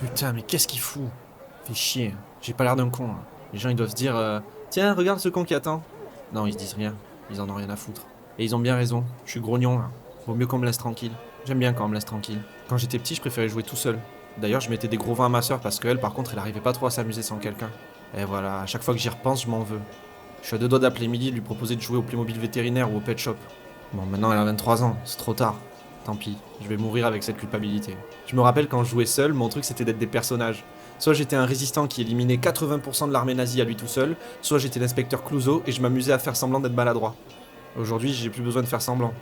Putain, mais qu'est-ce qu'il fout? Fait chier. J'ai pas l'air d'un con, là. Les gens, ils doivent se dire tiens, regarde ce con qui attend. Non, ils se disent rien. Ils en ont rien à foutre. Et ils ont bien raison. Je suis grognon, là. Vaut mieux qu'on me laisse tranquille. J'aime bien quand on me laisse tranquille. Quand j'étais petit, je préférais jouer tout seul. D'ailleurs, je mettais des gros vins à ma soeur parce qu'elle, par contre, elle arrivait pas trop à s'amuser sans quelqu'un. Et voilà, à chaque fois que j'y repense, je m'en veux. Je suis à deux doigts d'appeler Emily et de lui proposer de jouer au Playmobil vétérinaire ou au pet shop. Bon, maintenant elle a 23 ans, c'est trop tard. Tant pis, je vais mourir avec cette culpabilité. Je me rappelle quand je jouais seul, mon truc c'était d'être des personnages. Soit j'étais un résistant qui éliminait 80% de l'armée nazie à lui tout seul, soit j'étais l'inspecteur Clouseau et je m'amusais à faire semblant d'être maladroit. Aujourd'hui, j'ai plus besoin de faire semblant.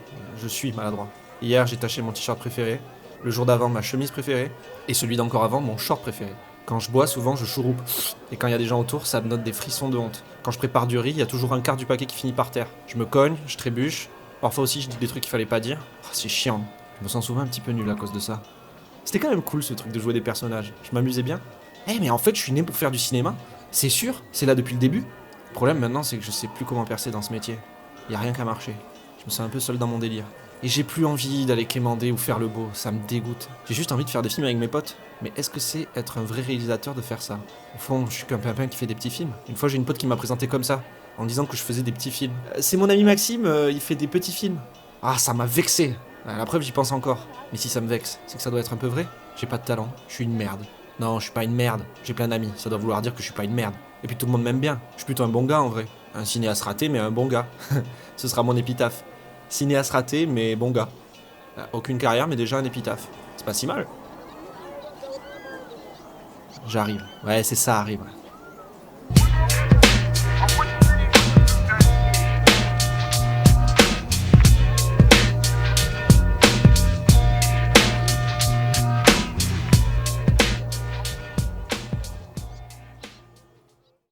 Je suis maladroit. Hier, j'ai taché mon t-shirt préféré, le jour d'avant ma chemise préférée, et celui d'encore avant mon short préféré. Quand je bois, souvent je chouroupe. Et quand il y a des gens autour, ça me donne des frissons de honte. Quand je prépare du riz, il y a toujours un quart du paquet qui finit par terre. Je me cogne, je trébuche. Parfois aussi, je dis des trucs qu'il fallait pas dire. Oh, c'est chiant. Je me sens souvent un petit peu nul à cause de ça. C'était quand même cool ce truc de jouer des personnages. Je m'amusais bien. Eh, mais en fait, je suis né pour faire du cinéma. C'est sûr, c'est là depuis le début. Le problème maintenant, c'est que je sais plus comment percer dans ce métier. Y a rien qu'à marcher. Je me sens un peu seul dans mon délire. Et j'ai plus envie d'aller quémander ou faire le beau, ça me dégoûte. J'ai juste envie de faire des films avec mes potes. Mais est-ce que c'est être un vrai réalisateur de faire ça? Au fond, je suis qu'un pimpin qui fait des petits films. Une fois, j'ai une pote qui m'a présenté comme ça, en disant que je faisais des petits films. C'est mon ami Maxime, il fait des petits films. Ah, ça m'a vexé. La preuve, j'y pense encore. Mais si ça me vexe, c'est que ça doit être un peu vrai. J'ai pas de talent, je suis une merde. Non, je suis pas une merde. J'ai plein d'amis, ça doit vouloir dire que je suis pas une merde. Et puis tout le monde m'aime bien. Je suis plutôt un bon gars en vrai. Un cinéaste raté, mais un bon gars. Ce sera mon épitaphe. Cinéaste raté, mais bon gars. Aucune carrière, mais déjà un épitaphe. C'est pas si mal. J'arrive. Ouais, c'est ça, arrive.